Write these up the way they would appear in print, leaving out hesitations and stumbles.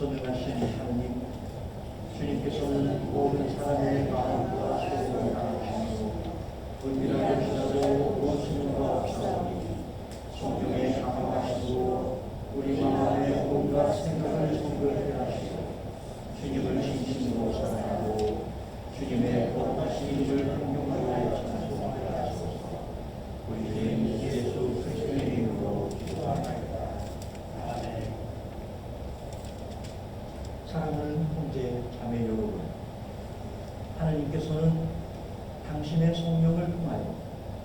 전능하신 하나님, 주님께서는 모든 사람의 마음과 소원을 아시고 은밀하게 주셔도 오시는 것 없사오니 성경에 감화하시고 우리 마음의 온갖 생각을 정결케 하시고 주님을 진심으로 사랑하고 주님의 거룩하신 이름을 행동하여 찬송하게 하소서. 우리 주님 예수 그리스도의 이름으로 기도합니다. 사랑하는 형제 자매 여러분, 하나님께서는 당신의 성령을 통하여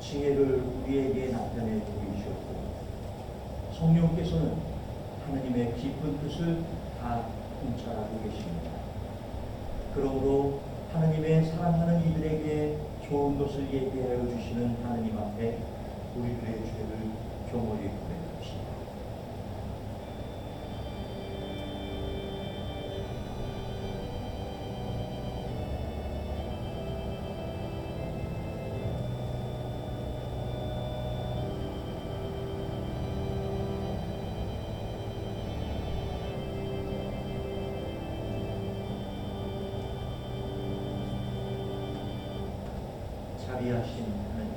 지혜를 우리에게 나타내 보이셨고 성령께서는 하나님의 깊은 뜻을 다 통찰하고 계십니다. 그러므로 하나님의 사랑하는 이들에게 좋은 것을 얘기하여 주시는 하나님 앞에 우리들의 죄를 경홀히 고백합시다. 자비하신 하나님,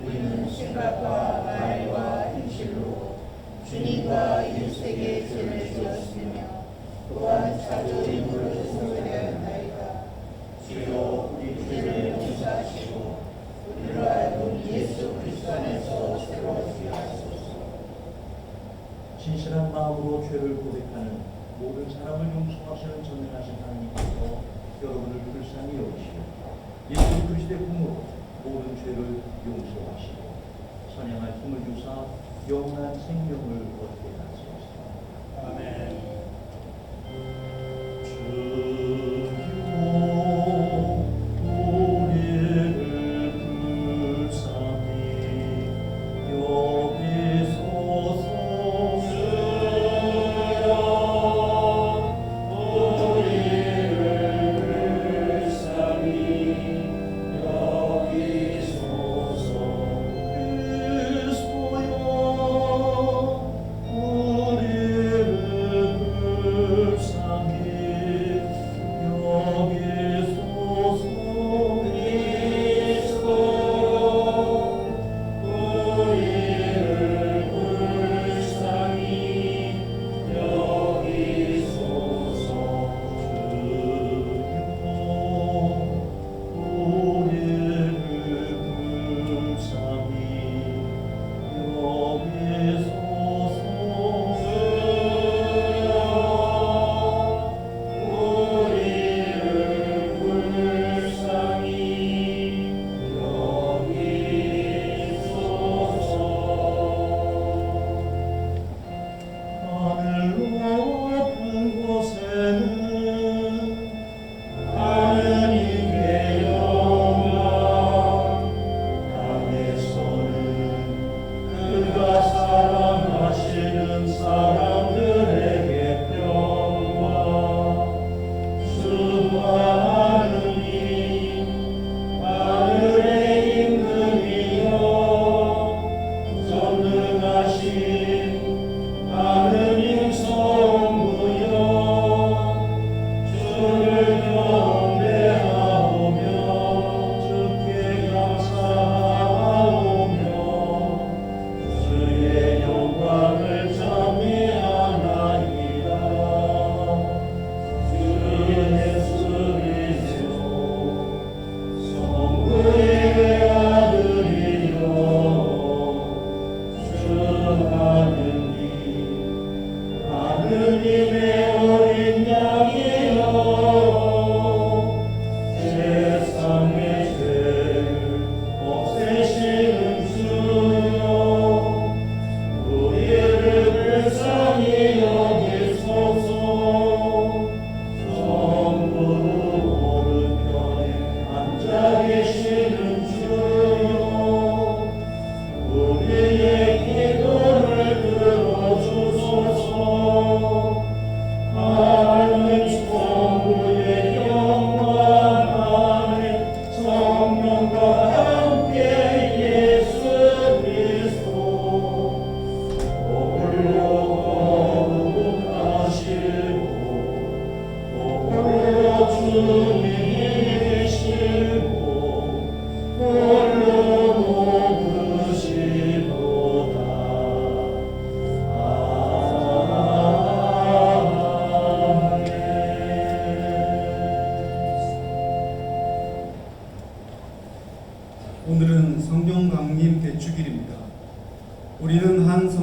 우리는 생각과 말과 행실로 주님과 일색의 죄를 지었으며 또한 자주 인물을 소멸하였나이다. 주여 우리 죄를 용서하시고 우리로 하여금 예수 그리스도 안에서 새롭게 하소서. 진실한 마음으로 죄를 고백하는 모든 사람을 용서하시는 전능하신 하나님께서 여러분을 불쌍히 여기시고 예수 그리스도의 공으로 모든 죄를 용서하시고 선양할 힘을 주사 영원한 생명을 얻게 하소서. 아멘.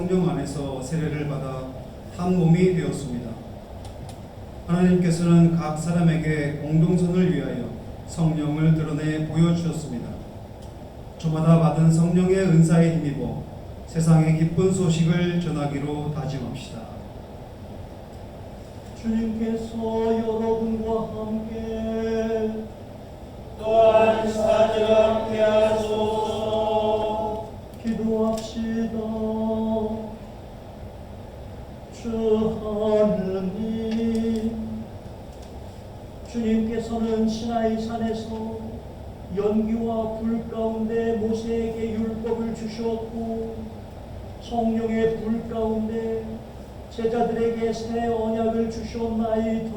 성령 안에서 세례를 받아 한 몸이 되었습니다. 하나님께서는 각 사람에게 공동선을 위하여 성령을 드러내 보여주셨습니다. 저마다 받은 성령의 은사에 힘입어 세상의 기쁜 소식을 전하기로 다짐합시다. 주님께서 여러분과 함께 또한 사들과 함께 하소서. 기도합시다. 주 하느님, 주님께서는 시나이 산에서 연기와 불 가운데 모세에게 율법을 주셨고 성령의 불 가운데 제자들에게 새 언약을 주셨나이다.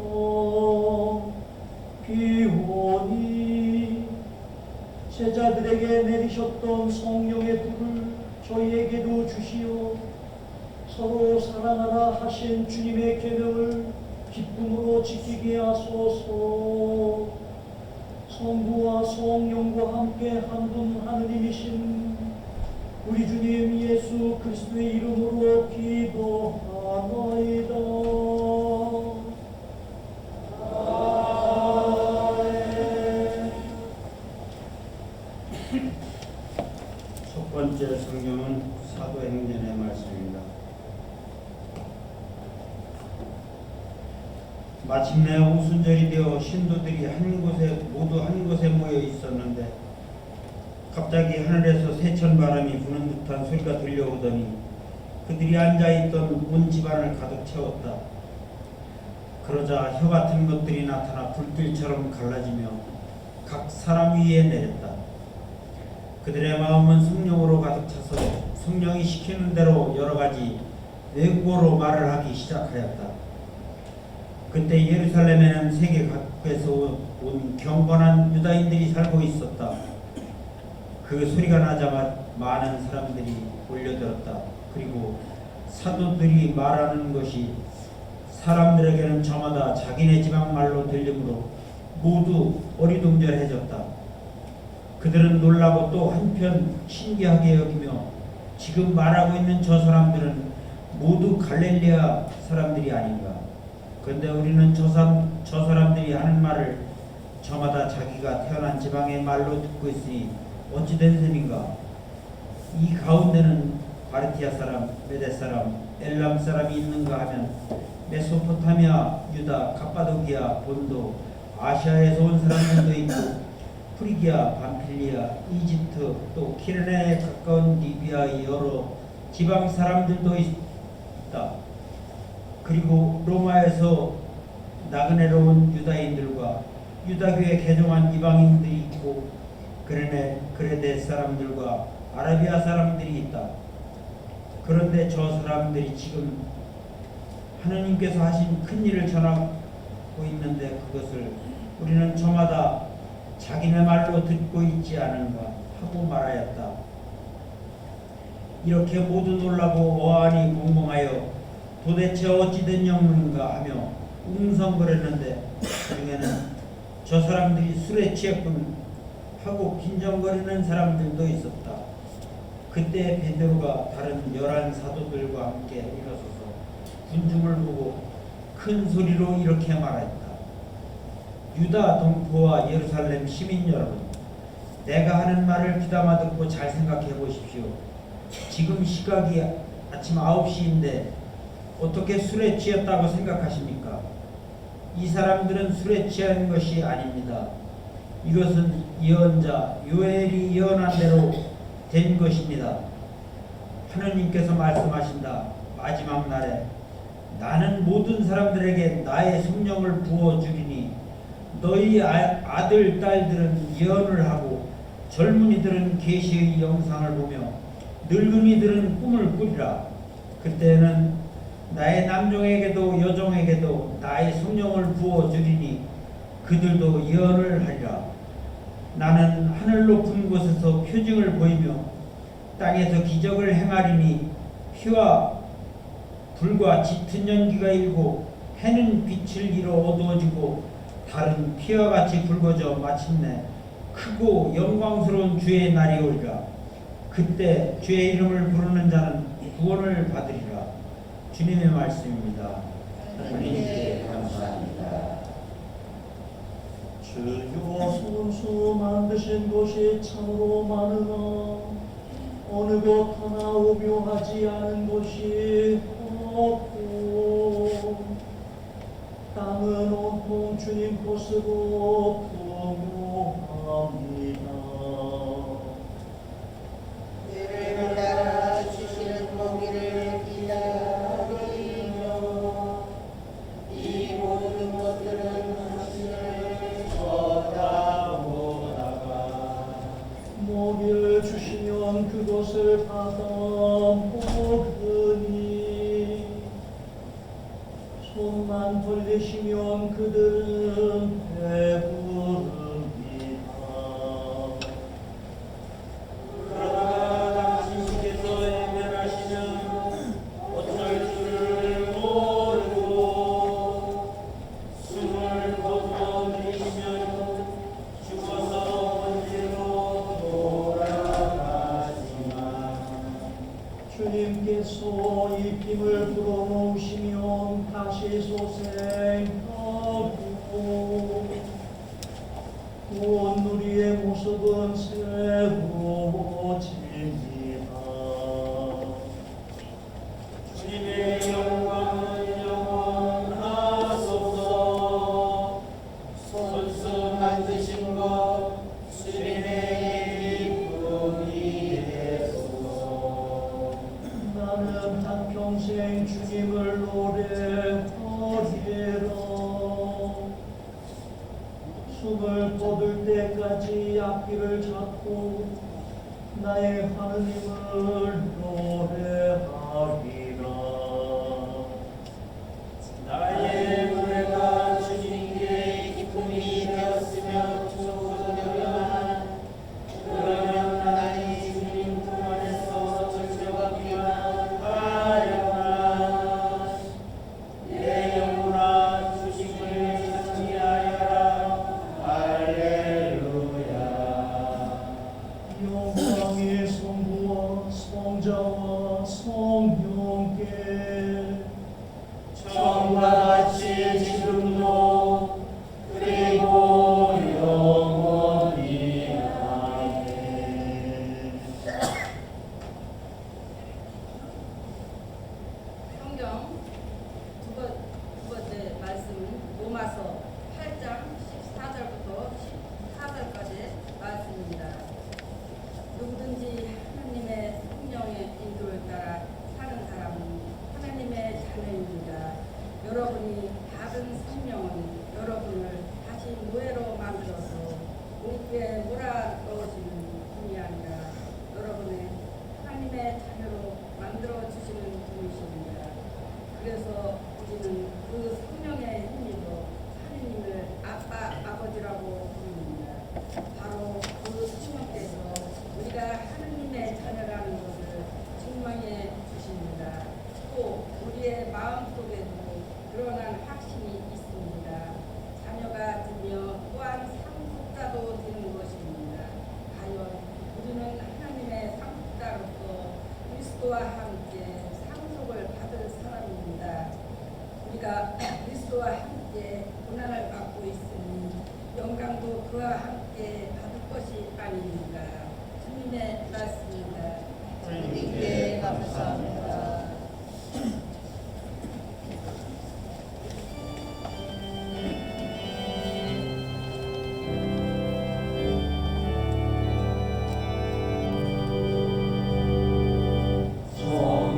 비오니 제자들에게 내리셨던 성령의 불을 저희에게도 주시어 서로 사랑하라 하신 주님의 계명을 기쁨으로 지키게 하소서. 성부와 성령과 함께 한 분 하느님이신 우리 주님 예수 그리스도의 이름으로 기도하나이다. 아멘. 첫 번째 성경은 사도행전의 말씀입니다. 마침내 오순절이 되어 신도들이 모두 한 곳에 모여 있었는데 갑자기 하늘에서 세천 바람이 부는 듯한 소리가 들려오더니 그들이 앉아있던 온 집안을 가득 채웠다. 그러자 혀 같은 것들이 나타나 불길처럼 갈라지며 각 사람 위에 내렸다. 그들의 마음은 성령으로 가득 차서 성령이 시키는 대로 여러 가지 외국어로 말을 하기 시작하였다. 그때 예루살렘에는 세계 각국에서 온 경건한 유다인들이 살고 있었다. 그 소리가 나자마자 많은 사람들이 몰려들었다. 그리고 사도들이 말하는 것이 사람들에게는 저마다 자기네 지방 말로 들리므로 모두 어리둥절해졌다. 그들은 놀라고 또 한편 신기하게 여기며 지금 말하고 있는 저 사람들은 모두 갈릴리아 사람들이 아닌가. 그런데 우리는 저 사람들이 하는 말을 저마다 자기가 태어난 지방의 말로 듣고 있으니 어찌 된 셈인가. 이 가운데는 바르티아 사람, 메데 사람, 엘람 사람이 있는가 하면 메소포타미아, 유다, 갑바도기아, 본도, 아시아에서 온 사람들도 있고 프리기아, 밤필리아, 이집트, 또 키레네에 가까운 리비아의 여러 지방 사람들도 있다. 그리고 로마에서 나그네로 온 유다인들과 유다교에 개종한 이방인들이 있고 그레데 사람들과 아라비아 사람들이 있다. 그런데 저 사람들이 지금 하느님께서 하신 큰 일을 전하고 있는데 그것을 우리는 저마다 자기네 말로 듣고 있지 않은가 하고 말하였다. 이렇게 모두 놀라고 어안이 벙벙하여 도대체 어찌 된 영문인가 하며 웅성거렸는데 그중에는 저 사람들이 술에 취했군 하고 빈정거리는 사람들도 있었다. 그때 베드로가 다른 11 사도들과 함께 일어서서 군중을 보고 큰 소리로 이렇게 말했다. 유다 동포와 예루살렘 시민 여러분, 내가 하는 말을 귀담아 듣고 잘 생각해 보십시오. 지금 시각이 아침 9시인데 어떻게 술에 취했다고 생각하십니까? 이 사람들은 술에 취한 것이 아닙니다. 이것은 예언자 요엘이 예언한 대로 된 것입니다. 하느님께서 말씀하신다. 마지막 날에 나는 모든 사람들에게 나의 성령을 부어주리니 너희 아들, 딸들은 예언을 하고 젊은이들은 계시의 영상을 보며 늙은이들은 꿈을 꾸리라. 그때는 나의 남종에게도 여종에게도 나의 성령을 부어주리니 그들도 예언을 하리라. 나는 하늘 높은 곳에서 표징을 보이며 땅에서 기적을 행하리니 피와 불과 짙은 연기가 일고 해는 빛을 잃어 어두워지고 달은 피와 같이 붉어져 마침내 크고 영광스러운 주의 날이 오리라. 그때 주의 이름을 부르는 자는 구원을 받으리라. 주님의 말씀입니다. 하나님께 감사합니다. 주여 손수 만드신 것이 참으로 많으나 어느 것 하나 오묘하지 않은 것이 없고 땅은 온통 주님 것으로 풍요합니다. 때를 따라 주시는 보기를 기다리며 이 모든 것들은 당신을 쳐다보다가 먹이를 주시면 그것을 받아 먹으니 손만 벌리시면 그들은 배부릅니다. 그러나 당신께서 외면하시면 어쩔 줄을 모르고 숨을 거두어내시면 죽어서 언제로 돌아가지만 주님께서 입김을 불어넣으시면 다시 소생하고 구원 누리의 모습은 새로워집니다. 주님의 영광은 영원하소서. 손수 만드신 것 주님의 기쁨이 되소서. 나는 한평생 주님을 노래하리라. 숨을 거둘 때까지 악기를 잡고 나의 하느님을 노래하리라. 나의 노래가 주님께 기쁨이 되었으면 좋으려면 그러면 나의 주님 품 안에서 절제받기만 하려나. 내 영혼아 주님을 찬미하여라. 할렐루야. 영광의 성부와 성자와 성령께 처음과 같이 지금도 그리고 영원히 아멘. 성경 두 번째 말씀은 로마서 8장 14절부터 14절까지의 말씀입니다. 누구든지 하나님의 성령의 인도를 따라 사는 사람은 하나님의 자녀입니다. 여러분이 받은 성령은 여러분을 다시 노예로 만들어서 우리께 몰아넣으시는 분이 아니라 여러분의 하나님의 자녀로 만들어 주시는 분이십니다. 그래서 우리는 그 성령의 힘으로 하느님을 아빠, 아버지라고 부릅니다. 바로 그 성령께서 우리가 하느님의 자녀라는 것을 증명해 주십니다. 또 우리의 마음속에도 드러난 확신이 있습니다. 자녀가 되며 또한 상속자도 되는 것입니다. 과연 우리는 하나님의 상속자로서 그리스도와 함께 상속을 받을 사람입니다. 우리가 그리스도와 함께 고난을 받고 있으니 영광도 그와 함께 받을 것이 아닙니까? 주님의 말씀입니다. 주님께 감사합니다.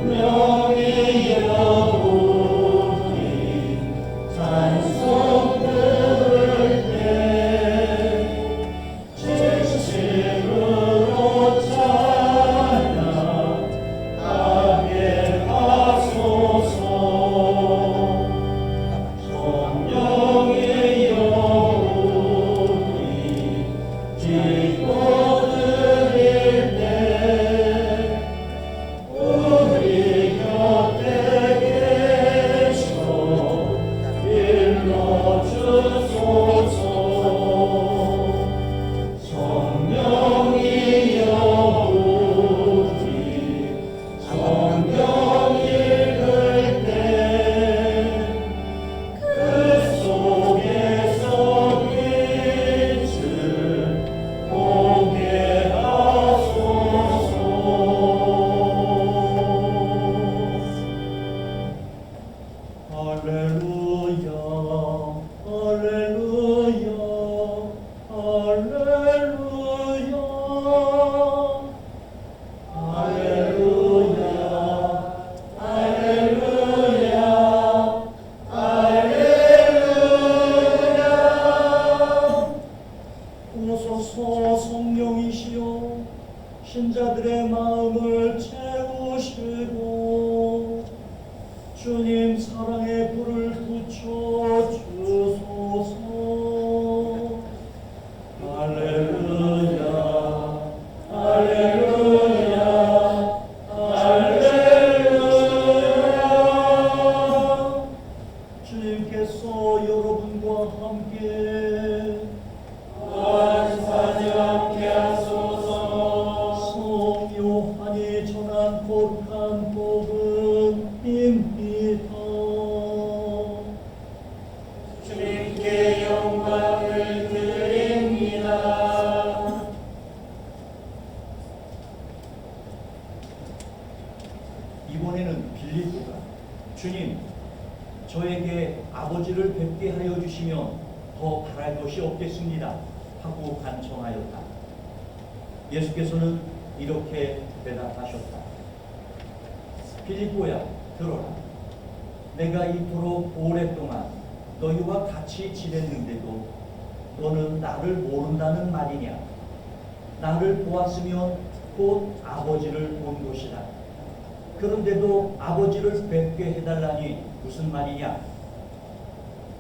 성령의 여보니 찬송 들을 때 제칠 주님 사랑의 불을 붙여 주소서. 할렐루야 할렐루야 할렐루야. 주님께서 여러분과 함께 성 요한이 전한 거룩한 복음입니다. 주님께 영광을 드립니다. 이번에는 빌립보가 주님, 저에게 아버지를 뵙게 하여 주시면 더 바랄 것이 없겠습니다 하고 간청하였다. 예수께서는 이렇게 대답하셨다. 빌립보야, 들어라. 내가 이토록 오랫동안 너희와 같이 지냈는데도 너는 나를 모른다는 말이냐? 나를 보았으면 곧 아버지를 본 것이다. 그런데도 아버지를 뵙게 해달라니 무슨 말이냐?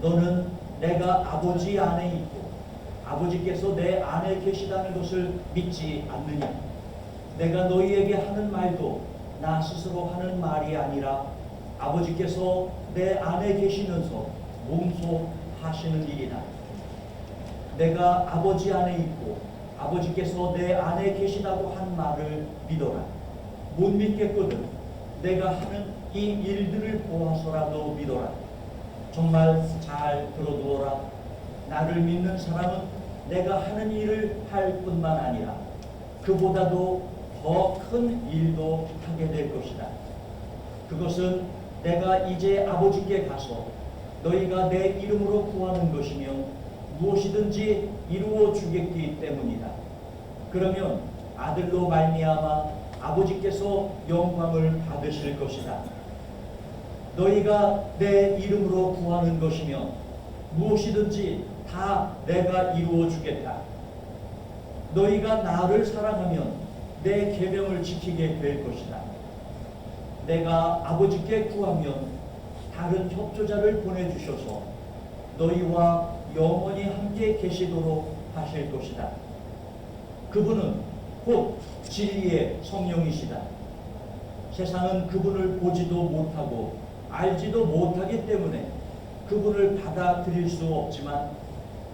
너는 내가 아버지 안에 있고 아버지께서 내 안에 계시다는 것을 믿지 않느냐? 내가 너희에게 하는 말도 나 스스로 하는 말이 아니라 아버지께서 내 안에 계시면서 몸소하시는 일이다. 내가 아버지 안에 있고 아버지께서 내 안에 계시다고 한 말을 믿어라. 못 믿겠거든 내가 하는 이 일들을 보아서라도 믿어라. 정말 잘 들어두어라. 나를 믿는 사람은 내가 하는 일을 할 뿐만 아니라 그보다도 더 큰 일도 하게 될 것이다. 그것은 내가 이제 아버지께 가서 너희가 내 이름으로 구하는 것이며 무엇이든지 이루어 주겠기 때문이다. 그러면 아들로 말미암아 아버지께서 영광을 받으실 것이다. 너희가 내 이름으로 구하는 것이면 무엇이든지 다 내가 이루어 주겠다. 너희가 나를 사랑하면 내 계명을 지키게 될 것이다. 내가 아버지께 구하면 다른 협조자를 보내주셔서 너희와 영원히 함께 계시도록 하실 것이다. 그분은 곧 진리의 성령이시다. 세상은 그분을 보지도 못하고 알지도 못하기 때문에 그분을 받아들일 수 없지만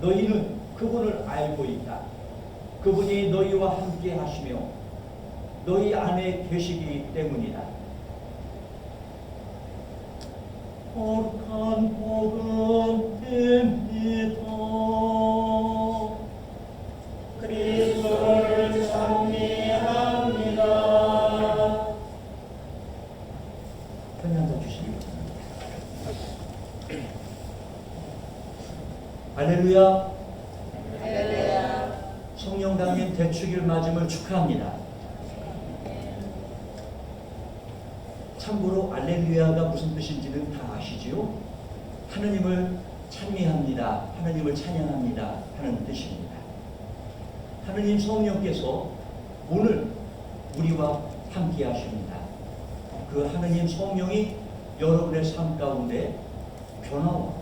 너희는 그분을 알고 있다. 그분이 너희와 함께 하시며 너희 안에 계시기 때문이다. 거룩한 복음입니다. 그리스도를 찬미합니다. 편히 앉아주시기 바랍니다. 할렐루야. 할렐루야. 성령 담긴 대축일 맞음을 축하합니다. 참고로 알렐루야가 무슨 뜻인지는 다 아시지요? 하느님을 찬미합니다. 하느님을 찬양합니다. 하는 뜻입니다. 하느님 성령께서 오늘 우리와 함께 하십니다. 그 하느님 성령이 여러분의 삶 가운데 변화와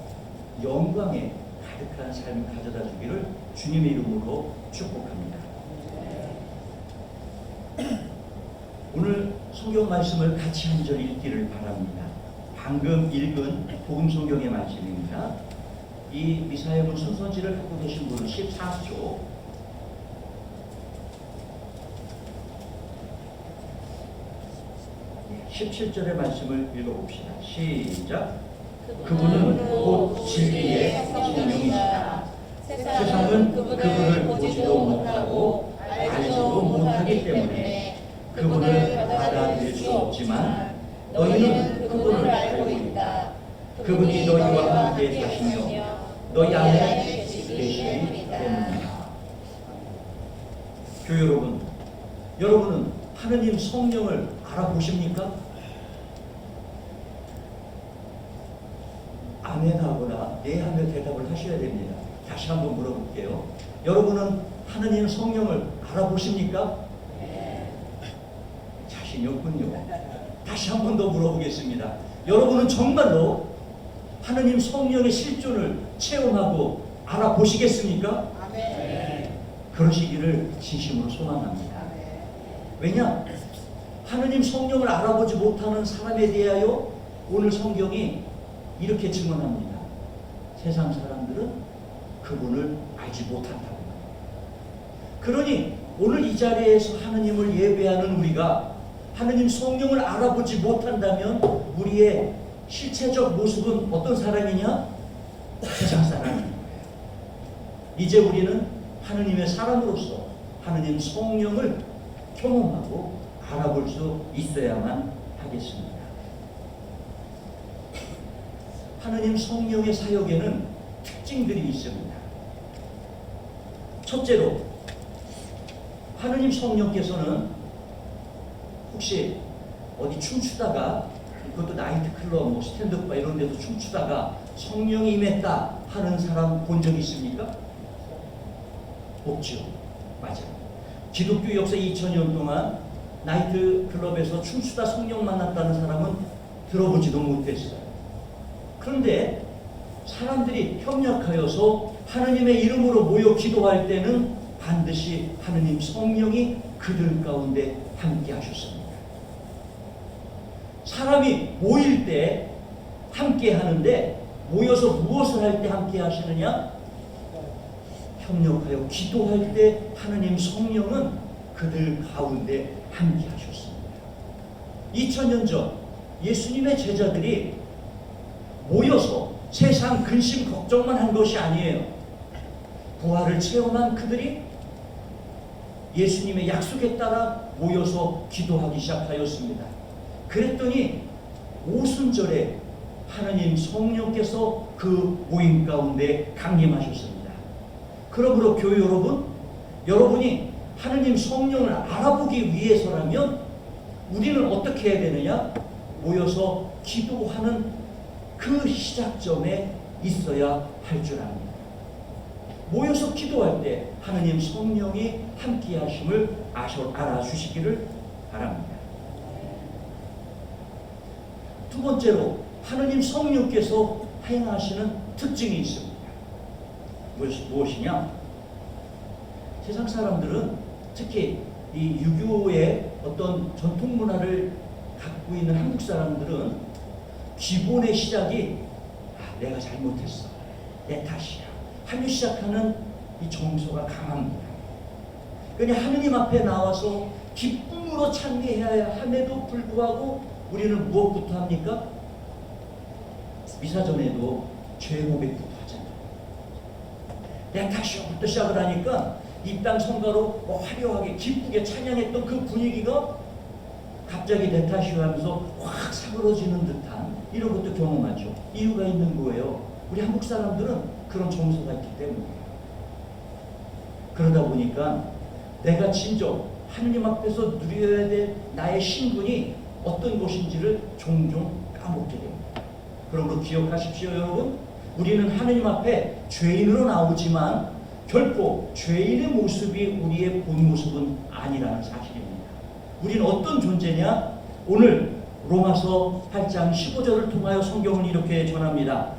영광에 가득한 삶을 가져다 주기를 주님의 이름으로 축복합니다. 오늘 성경 말씀을 같이 한 절 읽기를 바랍니다. 방금 읽은 복음 성경의 말씀입니다. 이 미사여문 순서지를 갖고 계신 분은 14조 17절의 말씀을 읽어봅시다. 시작. 그분은 곧 진리의 성령이시다. 세상은 그분을 보지도 못하고 알지도 못하기 때문에 그분을 받아들일 수 없지만 너희는 그분을 알고 있다. 그분이 너희와 함께 사시며 너희 안에 계시기 때문이다. 교회 여러분, 여러분은 하느님 성령을 알아보십니까? 아멘 하거나 네 하며 대답을 하셔야 됩니다. 다시 한번 물어볼게요. 여러분은 하느님 성령을 알아보십니까? 자신이 없군요. 다시 한 번 더 물어보겠습니다. 여러분은 정말로 하느님 성령의 실존을 체험하고 알아보시겠습니까? 아멘. 그러시기를 진심으로 소망합니다. 왜냐? 하느님 성령을 알아보지 못하는 사람에 대하여 오늘 성경이 이렇게 증언합니다. 세상 사람들은 그분을 알지 못한다고. 그러니 오늘 이 자리에서 하느님을 예배하는 우리가 하느님 성령을 알아보지 못한다면 우리의 실체적 모습은 어떤 사람이냐? 세상 사람인 거예요. 이제 우리는 하느님의 사람으로서 하느님 성령을 경험하고 알아볼 수 있어야만 하겠습니다. 하느님 성령의 사역에는 특징들이 있습니다. 첫째로, 하느님 성령께서는 혹시 어디 춤추다가, 그것도 나이트클럽, 스탠드업바 이런 데서 춤추다가 성령이 임했다 하는 사람 본 적 있습니까? 없죠. 맞아요. 기독교 역사 2000년 동안 나이트클럽에서 춤추다 성령 만났다는 사람은 들어보지도 못했어요. 그런데 사람들이 협력하여서 하느님의 이름으로 모여 기도할 때는 반드시 하느님 성령이 그들 가운데 함께 하셨습니다. 사람이 모일 때 함께 하는데 모여서 무엇을 할 때 함께 하시느냐? 협력하여 기도할 때 하느님 성령은 그들 가운데 함께 하셨습니다. 2000년 전 예수님의 제자들이 모여서 세상 근심 걱정만 한 것이 아니에요. 부활을 체험한 그들이 예수님의 약속에 따라 모여서 기도하기 시작하였습니다. 그랬더니 오순절에 하느님 성령께서 그 모임 가운데 강림하셨습니다. 그러므로 교회 여러분, 여러분이 하느님 성령을 알아보기 위해서라면 우리는 어떻게 해야 되느냐? 모여서 기도하는 그 시작점에 있어야 할 줄 압니다. 모여서 기도할 때 하느님 성령이 함께 하심을 알아주시기를 바랍니다. 두 번째로, 하느님 성령께서 행하시는 특징이 있습니다. 무엇이냐? 세상 사람들은 특히 이 유교의 어떤 전통 문화를 갖고 있는 한국 사람들은 기본의 시작이 내가 잘못했어, 내 탓이야 하며 시작하는 이 정서가 강합니다. 그러니 하느님 앞에 나와서 기쁨으로 찬미해야 함에도 불구하고 우리는 무엇부터 합니까? 미사 전에도 죄 고백부터 하잖아요. 내 탓이야부터 시작을 하니까 입당 성가로 화려하게 기쁘게 찬양했던 그 분위기가 갑자기 내 탓이야 하면서 확 사그러지는 듯한 이런 것도 경험하죠. 이유가 있는 거예요. 우리 한국 사람들은 그런 정서가 있기 때문이에요. 그러다 보니까 내가 진정 하느님 앞에서 누려야 될 나의 신분이 어떤 것인지를 종종 까먹게 됩니다. 그러므로 기억하십시오, 여러분. 우리는 하느님 앞에 죄인으로 나오지만 결코 죄인의 모습이 우리의 본 모습은 아니라는 사실입니다. 우리는 어떤 존재냐? 오늘 로마서 8장 15절을 통하여 성경은 이렇게 전합니다.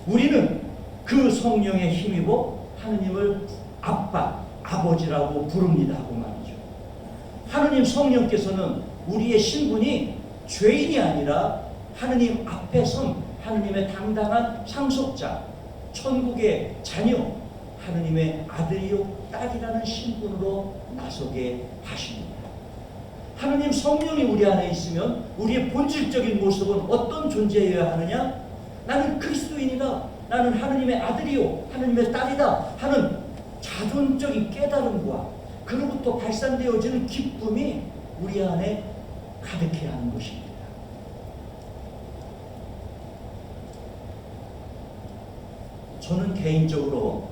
우리는 그 성령에 힘입어 하느님을 아빠, 아버지라고 부릅니다 하고 말이죠. 하느님 성령께서는 우리의 신분이 죄인이 아니라 하느님 앞에 선 하느님의 당당한 상속자, 천국의 자녀, 하느님의 아들이요 딸이라는 신분으로 나서게 하십니다. 하느님 성령이 우리 안에 있으면 우리의 본질적인 모습은 어떤 존재여야 하느냐? 나는 그리스도인이다, 나는 하느님의 아들이요 하느님의 딸이다 하는 자존적인 깨달음과 그로부터 발산되어지는 기쁨이 우리 안에 가득해야 하는 것입니다. 저는 개인적으로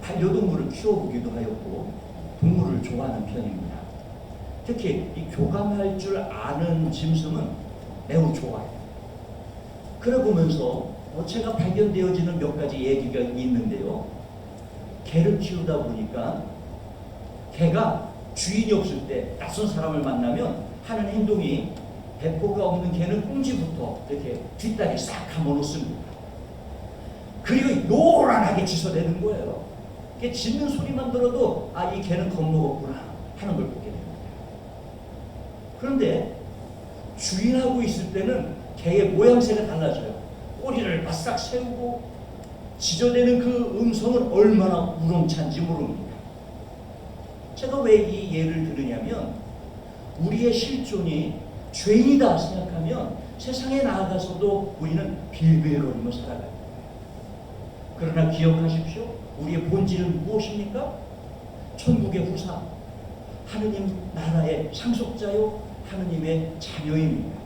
반려동물을 키워보기도 하였고 동물을 좋아하는 편입니다. 특히 이 교감할 줄 아는 짐승은 매우 좋아해요. 그래 보면서 제가 발견되어지는 몇 가지 얘기가 있는데요. 개를 키우다 보니까 개가 주인이 없을 때 낯선 사람을 만나면 하는 행동이 배포가 없는 개는 꽁지부터 이렇게 뒷다리 싹 감아놓습니다. 그리고 요란하게 짖어대는 거예요. 이게 짖는 소리만 들어도 아, 이 개는 겁먹었구나 하는 걸 보게 됩니다. 그런데 주인하고 있을 때는 개의 모양새가 달라져요. 꼬리를 바싹 세우고 짖어대는 그 음성은 얼마나 우렁찬지 모릅니다. 제가 왜 이 예를 들으냐면 우리의 실존이 죄인이다 생각하면 세상에 나아가서도 우리는 빌빌거리며 살아가요. 그러나 기억하십시오. 우리의 본질은 무엇입니까? 천국의 후사, 하느님 나라의 상속자요, 하느님의 자녀입니다.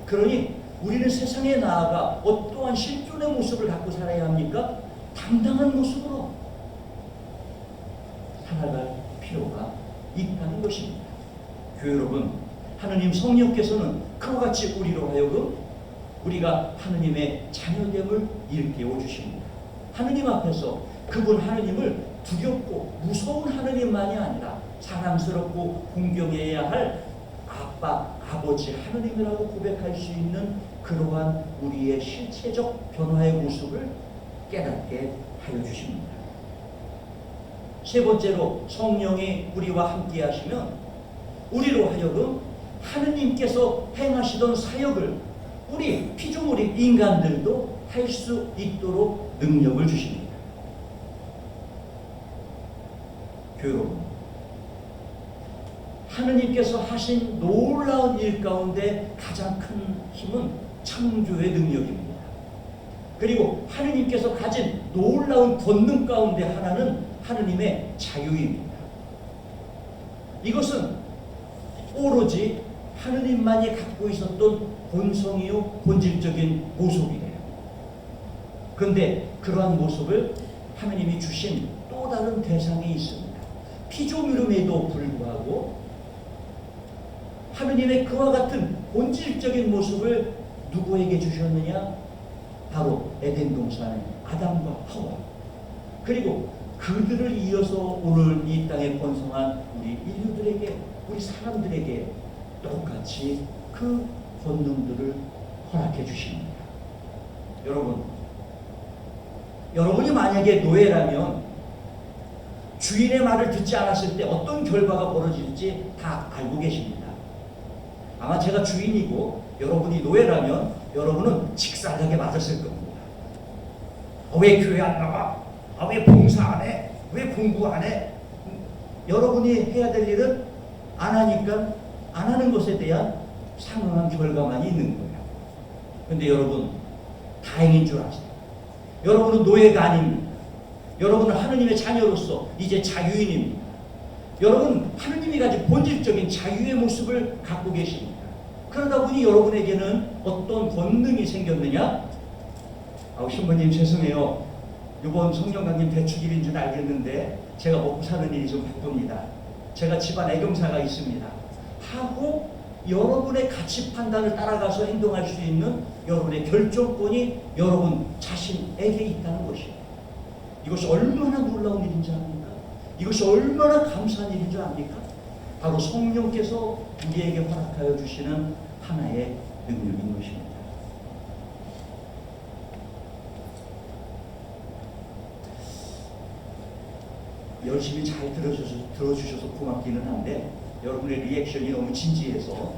그러니 우리는 세상에 나아가 어떠한 실존의 모습을 갖고 살아야 합니까? 당당한 모습으로 살아갈 필요가 있다는 것입니다. 교회 여러분, 하느님 성령께서는 그와 같이 우리로 하여금 우리가 하느님의 자녀됨을 일깨워 주십니다. 하느님 앞에서 그분 하느님을 두렵고 무서운 하느님만이 아니라 사랑스럽고 공경해야 할 아빠, 아버지 하느님이라고 고백할 수 있는 그러한 우리의 실체적 변화의 모습을 깨닫게 하여 주십니다. 세 번째로 성령이 우리와 함께 하시면 우리로 하여금 하느님께서 행하시던 사역을 우리 피조물인 인간들도 할 수 있도록 능력을 주십니다. 교회 여러분, 하느님께서 하신 놀라운 일 가운데 가장 큰 힘은 창조의 능력입니다. 그리고 하느님께서 가진 놀라운 권능 가운데 하나는 하느님의 자유입니다. 이것은 오로지 하느님만이 갖고 있었던 본성이요 본질적인 모습이에요. 그런데 그러한 모습을 하느님이 주신 또 다른 대상이 있습니다. 피조물임에도 불구하고 하느님의 그와 같은 본질적인 모습을 누구에게 주셨느냐? 바로 에덴 동산의 아담과 하와, 그리고 그들을 이어서 오늘 이 땅에 번성한 우리 인류들에게, 우리 사람들에게 똑같이 그 권능들을 허락해 주십니다. 여러분이 만약에 노예라면 주인의 말을 듣지 않았을 때 어떤 결과가 벌어질지 다 알고 계십니다. 아마 제가 주인이고 여러분이 노예라면 여러분은 직살하게 맞았을 겁니다. 왜 교회 안 나와? 왜 봉사 안 해? 왜 공부 안 해? 여러분이 해야 될 일은 안 하니까 안 하는 것에 대한 상응한 결과만 있는 거예요. 그런데 여러분, 다행인 줄 아세요? 여러분은 노예가 아닙니다. 여러분은 하느님의 자녀로서 이제 자유인입니다. 여러분, 하느님이 가진 본질적인 자유의 모습을 갖고 계십니다. 그러다 보니 여러분에게는 어떤 권능이 생겼느냐? 신부님 죄송해요. 이번 성령 강림 대축일인 줄 알겠는데 제가 먹고 사는 일이 좀 바쁩니다. 제가 집안 애경사가 있습니다. 하고 여러분의 가치 판단을 따라가서 행동할 수 있는 여러분의 결정권이 여러분 자신에게 있다는 것이에요. 이것이 얼마나 놀라운 일인지 압니까? 이것이 얼마나 감사한 일인 줄 압니까? 바로 성령께서 우리에게 허락하여 주시는 하나의 능력인 것입니다. 열심히 잘 들어주셔서 고맙기는 한데 여러분의 리액션이 너무 진지해서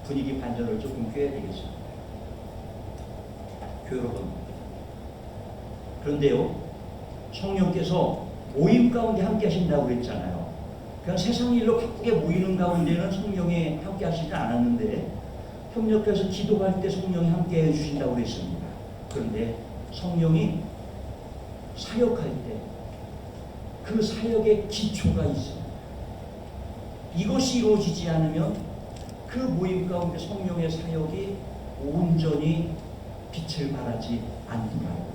분위기 반전을 조금 꾀해야 되겠습니다. 교회 여러분, 그런데요, 성령께서 모임 가운데 함께 하신다고 그랬잖아요. 그냥 세상 일로 바쁘게 모이는 가운데는 성령이 함께 하시지 않았는데 협력해서 기도할 때 성령이 함께 해주신다고 그랬습니다. 그런데 성령이 사역할 때 그 사역의 기초가 있습니다. 이것이 이루어지지 않으면 그 모임 가운데 성령의 사역이 온전히 빛을 발하지 않더라고요.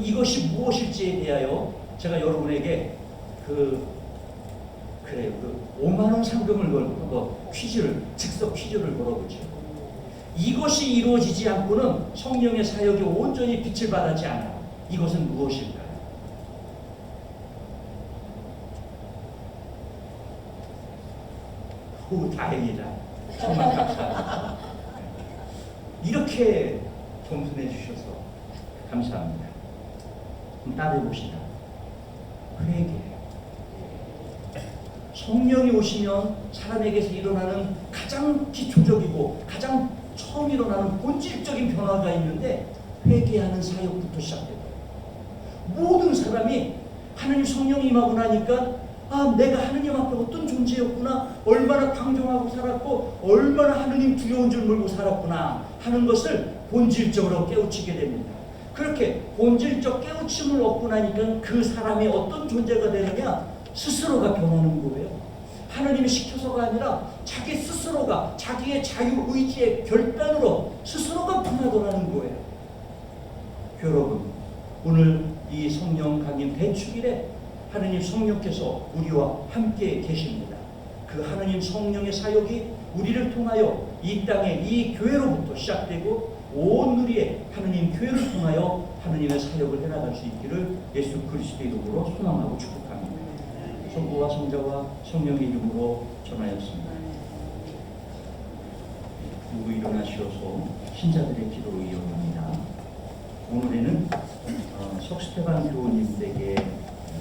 이것이 무엇일지에 대하여 제가 여러분에게 5만원 상금을 걸고 즉석 퀴즈를 걸어보죠. 이것이 이루어지지 않고는 성령의 사역이 온전히 빛을 발하지 않아. 이것은 무엇일까요? 아우 다행이다. 정말 감사합니다. 이렇게 겸손해 주셔서 감사합니다. 그럼 따라해 봅시다. 회개. 성령이 오시면 사람에게서 일어나는 가장 기초적이고 가장 처음 일어나는 본질적인 변화가 있는데 회개하는 사역부터 시작돼요. 모든 사람이 하느님 성령이 임하고 나니까 아 내가 하느님 앞에 어떤 존재였구나, 얼마나 강정하고 살았고 얼마나 하느님 두려운 줄 몰고 살았구나 하는 것을 본질적으로 깨우치게 됩니다. 그렇게 본질적 깨우침을 얻고 나니까 그 사람이 어떤 존재가 되느냐, 스스로가 변하는 거예요. 하느님이 시켜서가 아니라 자기 스스로가 자기의 자유의지의 결단으로 스스로가 변하더라는 거예요. 여러분, 오늘 이 성령 강림 대축일에 하느님 성령께서 우리와 함께 계십니다. 그 하느님 성령의 사역이 우리를 통하여 이 땅에 이 교회로부터 시작되고 온 누리에 하느님 교회를 통하여 하느님의 사역을 해나갈 수 있기를 예수 그리스도의 이름으로 소망하고 축복합니다. 성부와 성자와 성령의 이름으로 전하였습니다. 누구 일어나시어서 신자들의 기도로 이어갑니다. 오늘에는 석스테반 교우님 댁의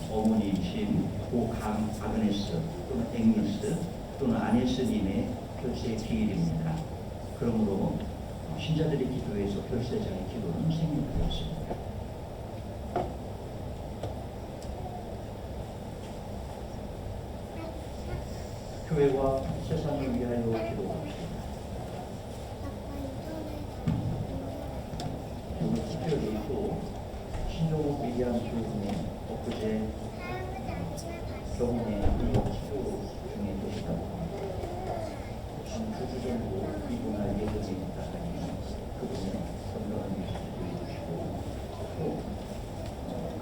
어머니이신 고강 아그네스 또는 앵니스 또는 아네스님의 별세 기일입니다. 그러므로 신자들의 기도에서 별세자의 기도는 생략되었습니다. 교회와 세상을 위하여 기도합시다. 오늘 특별히 또 신종욱 미디안 교수님 엊그제 병원에 치료 중에 계시다고 합니다. 한 2주 정도 입원할 예정이 있다 하니 그분의 건강한 유지도 해주시고 또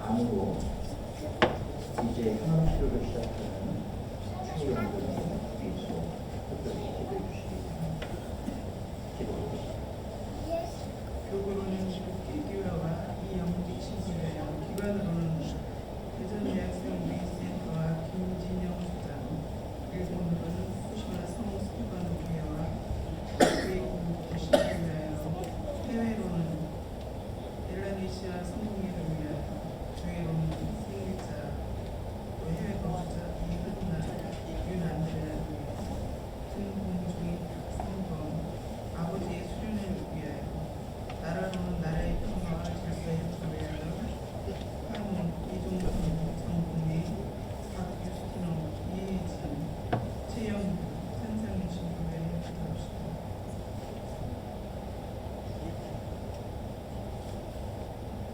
암으로 이제 항암 치료를 시작하는 최영근을 위해서 특별히 기도해 주시기 바랍니다. 기도하겠습니다. 교구로는 기규라와 이영기 친구예요. 기관으로는 대전대학생 위센터와 김진영 수장, 일본으로는 후쿠시마 성스테반 교회와 외국 신교회요. 해외로는 멜라네시아 성공회를 위하여, 교회로는 생일자, 또 해외 거주자 이ህ은나, 윤안드레아 등공중의 성공, 아버지의 수련을 위하여, 나라로는 나라의 평화와 질서의 위하여, 한국 이종성 정국의 박유스티노 이혜진 최영규 산상민 신부에 기도합시다.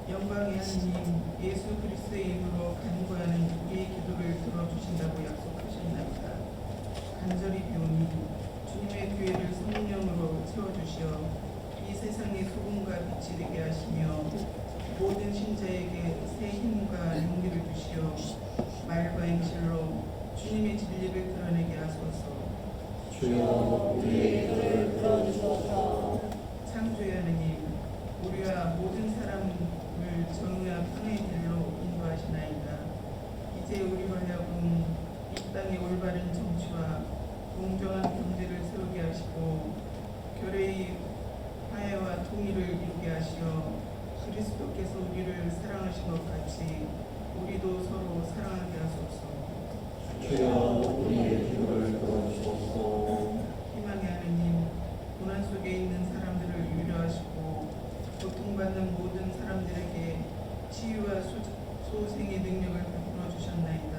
영광의 하느님, 예수 그리스도의 이름으로 간구하는 우리의 기도를 들어주신다고 약속하셨나이다. 간절히 비오니 주님의 교회를 성령으로 채워주시어 이 세상의 소금과 빛이 되게 하시며 모든 신자에게 새 힘과 용기를 주시어 말과 행실로 주님의 진리를 드러내게 하소서. 주여 우리의 기도를 들어주소서. 창조의 하느님, 우리와 모든 사람을 정의와 평의 길로 인도하시나이다. 이제 우리로 하여금 이 땅의 올바른 정치와 공정한 경제를 세우게 하시고 교회의 화해와 통일을 이루게 하시어 그리스도께서 우리를 사랑하신 것 같이 우리도 서로 사랑하게 하소서. 주여 우리의 기도를 들어주소서. 희망의 하느님, 고난 속에 있는 사람들을 위로하시고 고통받는 모든 사람들에게 치유와 소생의 능력을 베풀어 주셨나이다.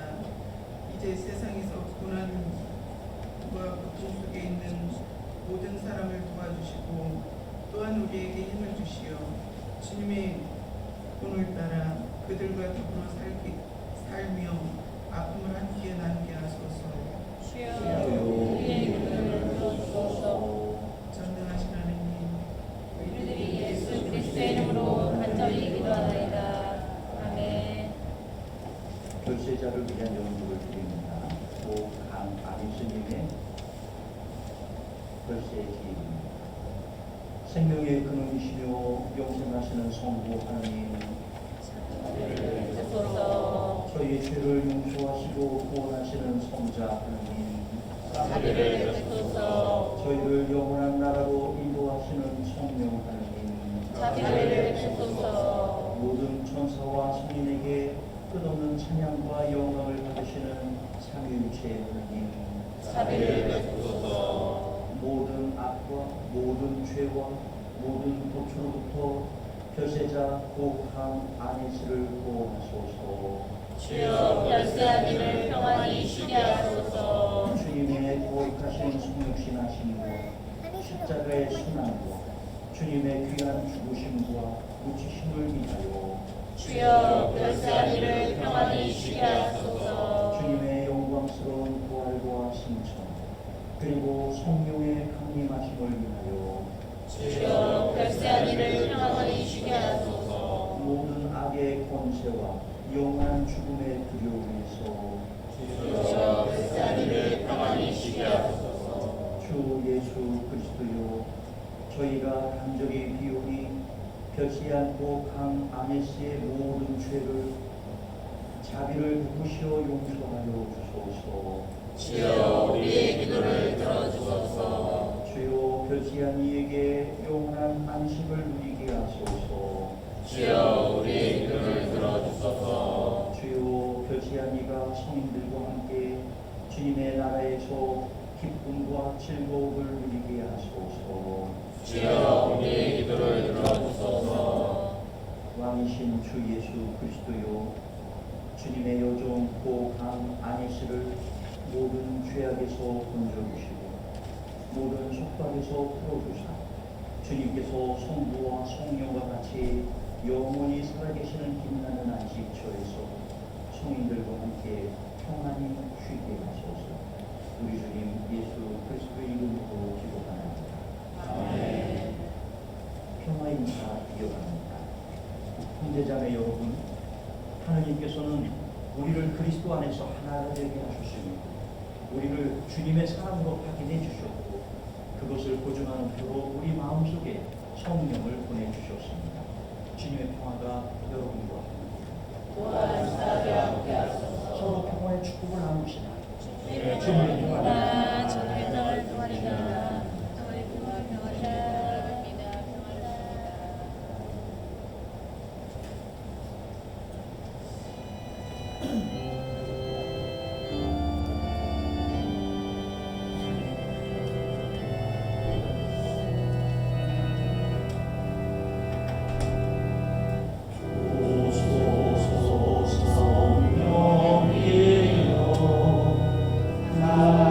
이제 세상에서 고난과 고통 속에 있는 모든 사람을 도와주시고 또한 우리에게 힘을 주시어 주님의 본을 따라 그들과 더불어 살며 아픔을 함께 나누게 하소서. 주여 우리의 기도를 들어주소서. 전능하신 하느님, 우리들이 예수 그리스도의 이름으로 간절히 기도하나이다. 아멘. 결세자를 위한 연구를 드립니다. 고강 아미스님의 결세의 기입니다. 생명의 근원이시며 영생하시는 성부 하나님, 주소서. 저희의 죄를 용서하시고 구원하시는 성자 하나님, 자비를 베푸소서. 저희를 영원한 나라로 인도하시는 성령 하나님, 자비를 베푸소서. 모든 천사와 성인에게 끝없는 찬양과 영광을 받으시는 삼위일체 하나님, 자비를 베푸소서. 모든 악과 모든 죄와 모든 고초로부터 별세자 고한 아네스를 보호하소서. 주여 별세한 이를 평안히 쉬게 하소서. 주님의 거룩하신 성육신하심과 십자가의 순환과 주님의 귀한 죽으심과 묻히심을 위하여 주여 별세한 이를 평안히 쉬게 하소서. 주님의 영광스러운 부활과 승천 그리고 성령의 강림하심을 위하여 주여 별세한 이를 평안히 쉬게 하소서. 모든 악의 권세와 영원한 죽음의 두려움에서 주여 별세한 이를 평안히 쉬게 하소서. 주 예수 그리스도요, 저희가 간절히 비오니 별시 않고 강 아네스의 모든 죄를 자비를 베푸시어 용서하여 주소서. 주여 우리의 기도를 들어주소서. 주여 별시한 이에게 영원한 안식을 누리게 하소서. 주여 우리의 기도를 들어주소서. 주여 별시한 이가 성인들과 함께 주님의 나라에서 기쁨과 즐거움을 누리게 하소서. 주여 우리의 기도를 들어주소서. 왕이신 주 예수 그리스도요, 주님의 여종 고강 아네스를 모든 죄악에서 건져주시고 모든 속박에서 풀어주사 주님께서 성부와 성령과 같이 영원히 살아계시는 빛나는 안식처에서 성인들과 함께 평안히 쉬게 하소서. 우리 주님 예수 그리스도의 이름으로 기도하옵나이다. 아멘. 평화 인사 이어갑니다. 형제자매 여러분, 하나님께서는 우리를 그리스도 안에서 하나가 되게 하셨으며 우리를 주님의 사랑으로 확인해 주셨고 그것을 보증하는 표로 우리 마음속에 성령을 보내주셨습니다. 주님의 평화가 여러분과 함께 서로 평화의 축복을 나눕시다. 주님의 평화를 주님의 평화를 평화리다. 평화를 평화리다. 주소서 성령이여 나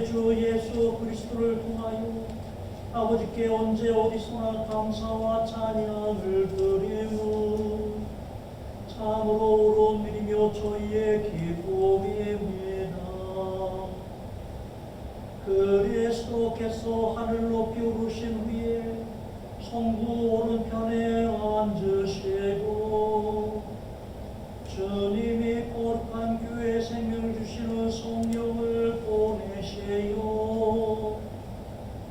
우리 주 예수 그리스도를 통하여 아버지께 언제 어디서나 감사와 찬양을 드리무 참으로 옳은 일이며 저희의 기쁨입니다. 그리스도께서 하늘 높이 오르신 후에 성부 오른편에 앉으시고 주님이 거룩한 교회에 생명을 주시는 성령을 보내세요.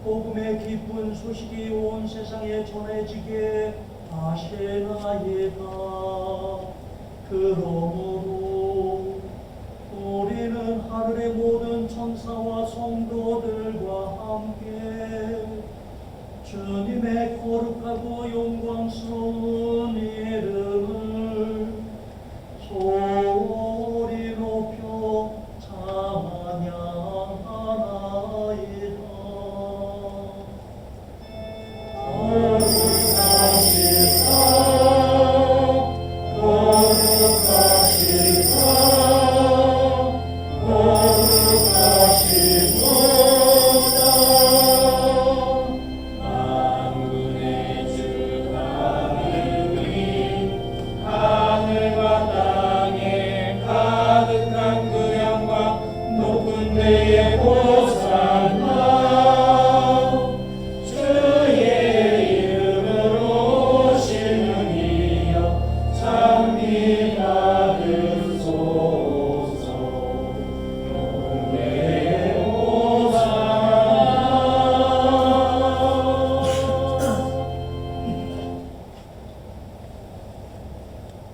복음의 기쁜 소식이 온 세상에 전해지게 하시나이다. 그러므로 우리는 하늘의 모든 천사와 성도들과 함께 주님의 거룩하고 영광스러운 이름을 소리 높여 찬양하나이다.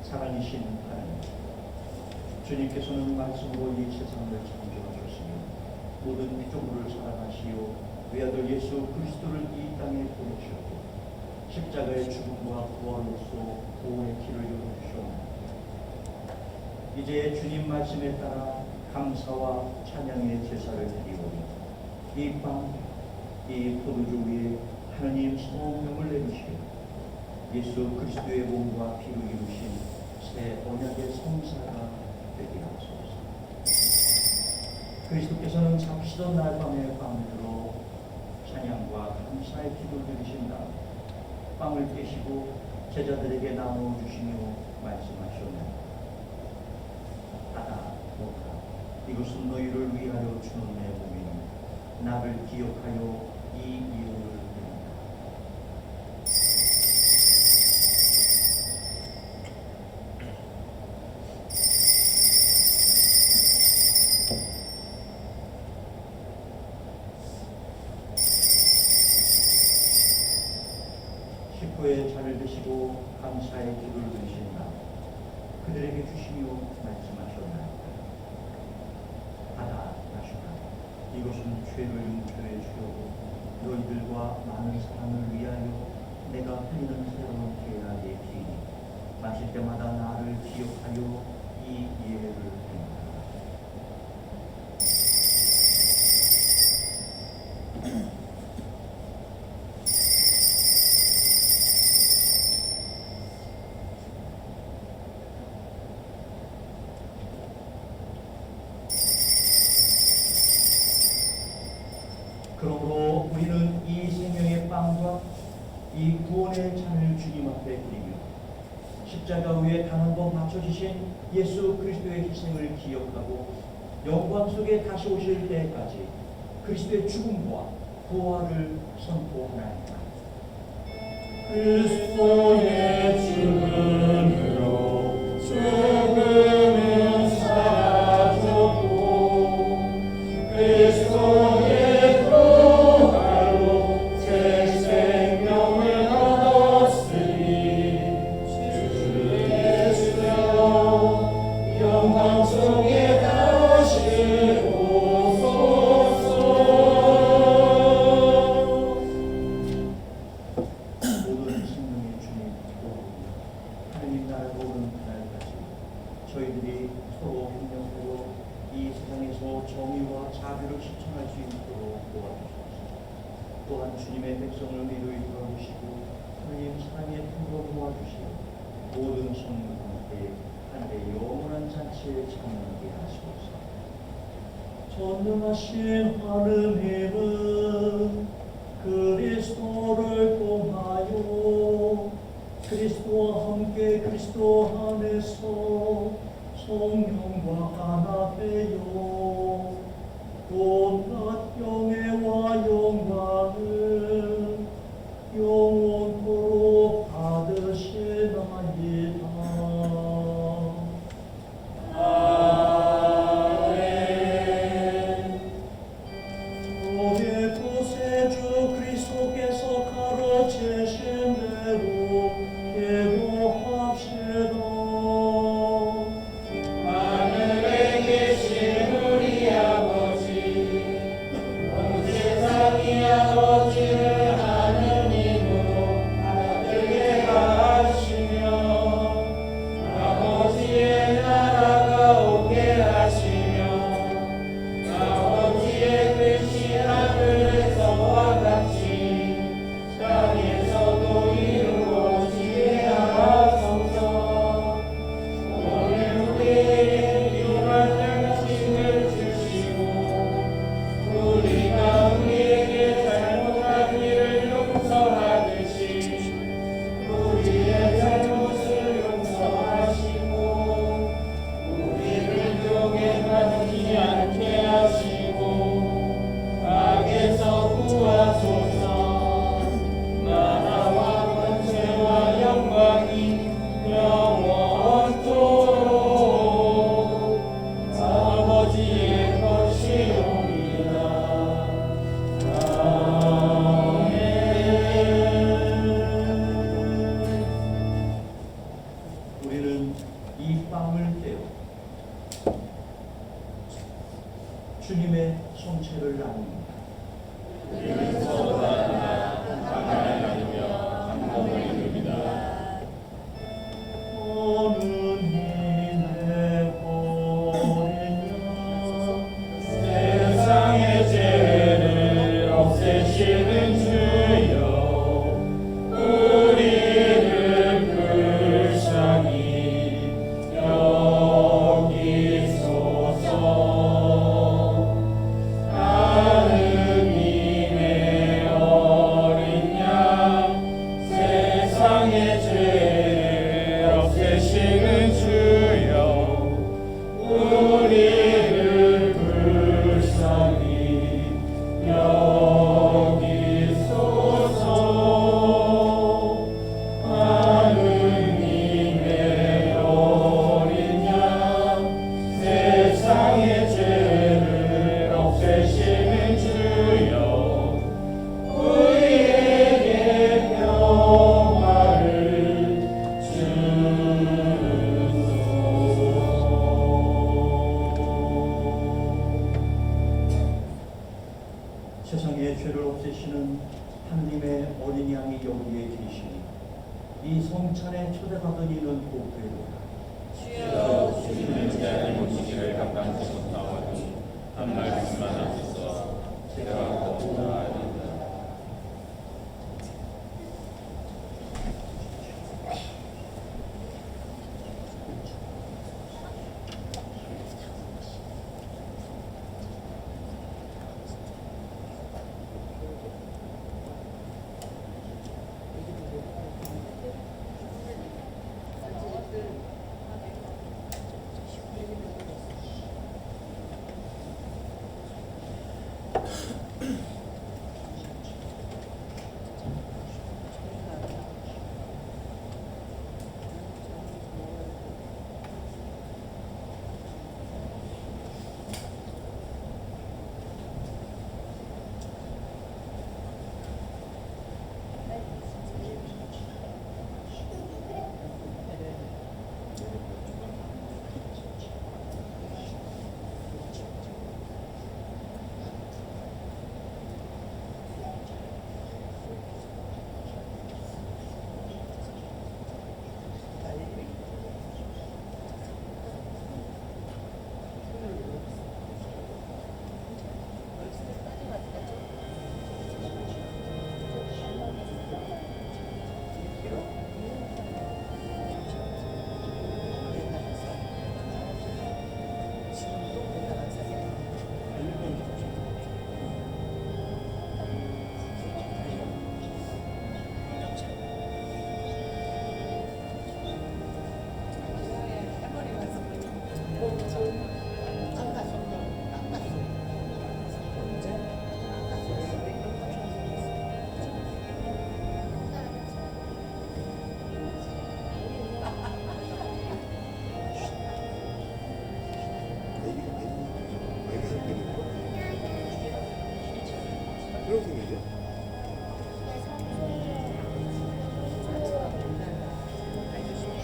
사랑이신 하나님, 주님께서는 말씀으로 이 세상을 창조하셨으며 모든 피조물을 사랑하시어 외아들 예수 그리스도를 이 땅에 보내셨고 십자가의 죽음과 부활로서 구원의 길을 열어주셨습니다. 이제 주님 말씀에 따라 감사와 찬양의 제사를 드리오니 이 빵, 이 포도주 위에 하나님 성령을 내리시고 예수 그리스도의 몸과 피로 이루신 새 언약의 성사가 되게 하소서. 그리스도께서는 잡히시던 날 밤에 빵을 들어 찬양과 감사의 기도를 드리신 다음 빵을 깨시고 제자들에게 나누어 주시며 말씀하셨느니라. 받아 먹으라. 이것은 너희를 위하여 주는 내 몸이니 나를 기억하여 이 이유를 드린다. 식후에 잔을 드시고 감사의 기도를 드리신 다음 그들에게 주시며 말씀하셨나이다. 받아 마시라. 이것은 죄를 용서해 주려고 너희들과 많은 사람을 위하여 내가 흘리는 새로운 계약의 피니 마실 때마다 나를 기억하여 이 예를 드린다. 그러므로 우리는 이 생명의 빵과 이 구원의 잔을 주님 앞에 드리며 십자가 위에 단 한 번 바쳐지신 예수 그리스도의 희생을 기억하고 영광 속에 다시 오실 때까지 그리스도의 죽음과 부활을 선포하나이다. 그리스도의 죽음으로 죽음은 사라졌고 그리스도의 저희들이 서로 협력하여 이 세상에서 정의와 자비를 실천할 수 있도록 도와주시옵소서. 또한 주님의 백성을 위로히 돌아보시고 하나님 사랑의 품으로 모아주시고 모든 성도들한테 하늘의 영원한 잔치에 참여하게 하시옵소서. 전능하신 하느님은 그리스도를 통하여 그리스도와 함께 그리스도 안에서 성령과 하나 되어 온갖 영예와 영광을 영원토록 받으시나이다. 우리 구세주 그리스도께서 가르치신 대로 기도합시다. 하늘에 계신 우리 아버지, 온 세상의 아버지를 하느님으로 받들게 하시며 아버지의 나라가 오게 하시며 아버지의 뜻이 하늘에서와 같이 땅에서도 이루어지게 하소서. 오늘 우리에게 필요한 양식을 주시고 우리가 우리에게 잘못한 일을 용서하듯이 우리의 잘못을 용서하시고 우리를 종에 받지 않게 하시고 악에서 구하소서. 나라와 권세와 영광이 영원토록 아버지의 것이옵니다. 아멘. 우리는 이 빵을 떼어 주님의 손체를 나눕니다. 하느님의 어린 양 세상의 죄를 없애시는 주여, 우리를 불쌍히 여기소서. 하느님의 어린 양, 세상의 죄를 없애시는 주여, 우리를 불쌍히 여기소서. 하느님의 어린 양, 세상의 죄를 없애시는 주여, 우리에게 평화를 세상의 죄를 없애시는 하느님의 어린 양이 여기에 계시니 이 성찬에 초대받은 이는 복되도다. 주여 주님의 자의 모시기를 감당하셔서 나오니 한 말씀만 하소서. 제가 고나아니다.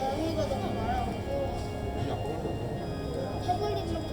여기가 너무 많아갖고 해골리 이렇게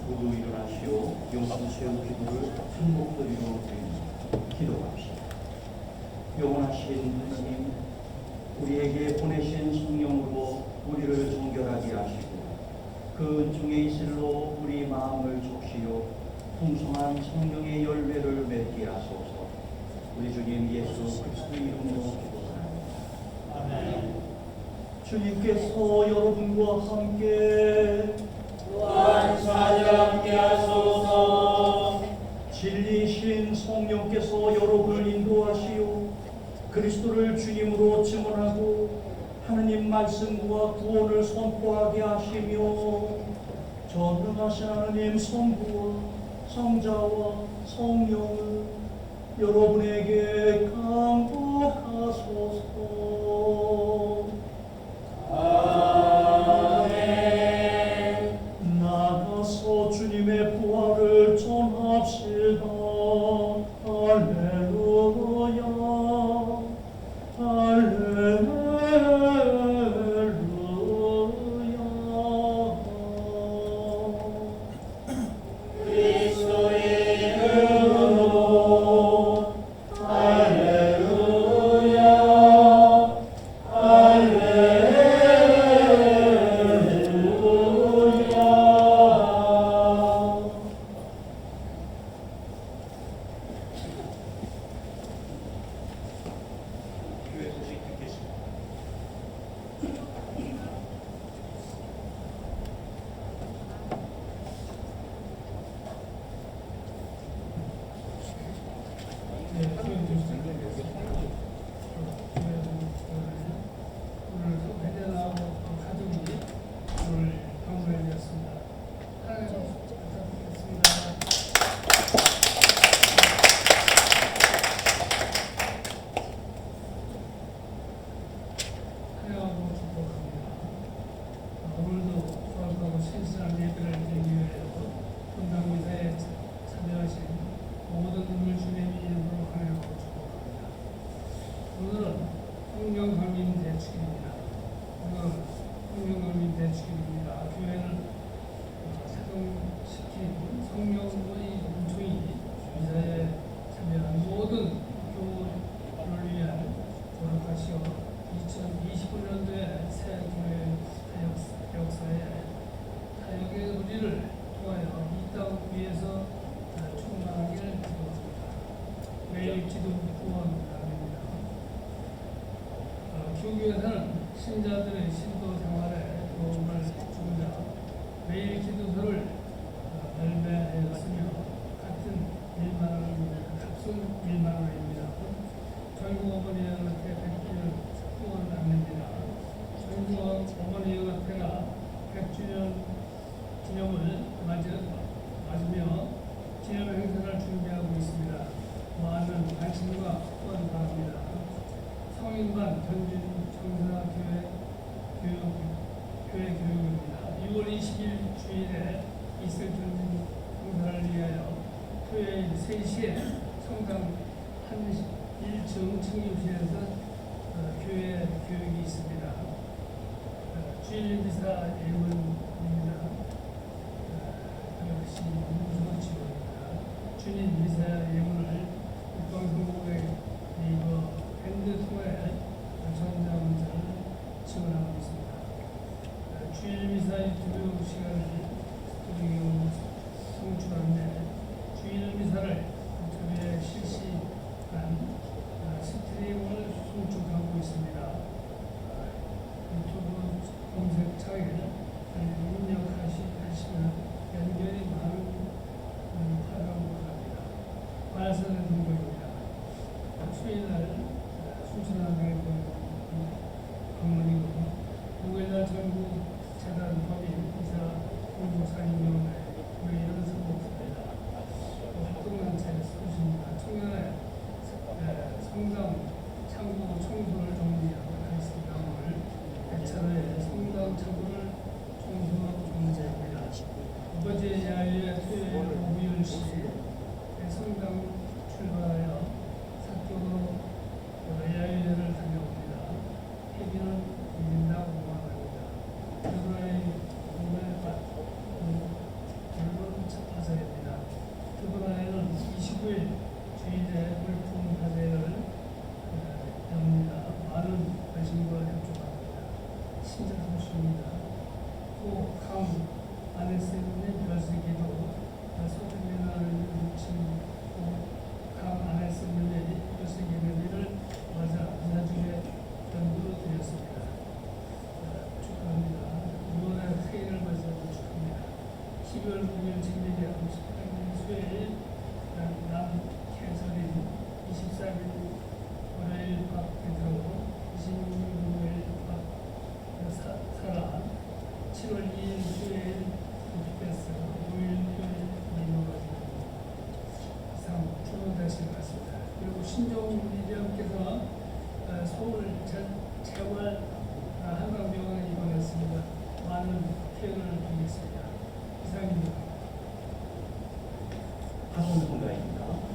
모두 일어나시오. 용감 세우 기도를 큰 목소리로 드립니다. 기도합시다. 영원하신 하나님, 우리에게 보내신 성령으로 우리를 정결하게 하시고 그 은총의 이슬로 우리 마음을 적시어 풍성한 성령의 열매를 맺게 하소서. 우리 주님 예수 그리스도의 이름으로 기도합니다. 아멘. 주님께서 여러분과 함께 또한 사랑케 하소서. 진리신 성령께서 여러분을 인도하시오 그리스도를 주님으로 증언하고 하느님 말씀과 구원을 선포하게 하시며 전능하신 하나님 성부와 성자와 성령을 여러분에게 강복하소서. 아멘. 나가서 주님의 부활을 전합시다. 할렐루야 할렐루야. 선교회에서는 신자들의 신도 생활에 도움을 주고자 매일 기도서를 발매하였으며 같은 1만 원입니다. 값은 1만 원입니다. 전국 어머니연합회 100주년 후원합니다. 전국 어머니연합회가 100주년 기념을 맞으며 기념 행사를 준비하고 있습니다. 많은 관심과 후원 바랍니다. 성인반 전진 청소년교회 교육입니다. 6월 20일 주일에 있을 전진 행사를 위하여 토요일 3시에 성당 한 1층 청교실에서 교회 교육이 있습니다. 주일 미사 예문입니다. 역시 문서 지원입니다. 주일 미사 예문을 육방성공회 네이버 밴드 통해 전자문자를 지원하고 있습니다. 주일 미사 유튜브 시간을 스트리밍 송출하는데 주일 미사를 유튜브에 실시간 스트리밍을 송출하고 있습니다. 유튜브 검색창에 입력하시면 연결이 많은 파악을 합니다. 말씀은 등록입니다. 수요일날 순천항에 방문이고 6일날 전국 재단 법인 이사 공무사인위원회 회의를 선포했습니다. 활동단체 소식입니다. 청년의 성당 창고 청소를 정리하고 있습니다. 오늘 100차례 성당 창고를 청소하고 정리합니다. 어버지 야유의 토요일 오후 10시에 성당 출발하여 사격으로 야유회를 다녀옵니다. 회비는 1인당 5만 원입니다. 드브라이 공매밭 물론 파사입니다. 드브라이는 29일 주일에 물품 파사를 엽니다. 많은 관심과 협조합니다. 신자 소식입니다. 강 안에서는 별세기도 소금이나를 묻힌 강 안에서는 별세기를 맞아 나중에 연구되었습니다. 축하합니다. 6월에 회의를 맞아 축하합니다. 12월 9일 진리대 58일 수요일 남캐서린 24일 월요일 박 베드로 26일 목요일 박 사라 7월 2일 수요일 부피베스 5일 토요일 미노가 이상 주문대신 같습니다. 그리고 신종 리대원께서 서울 재활 한강병원에 입원했습니다. 많은 피해를 드리겠습니다. 이상입니다. 하소연 건가입니다.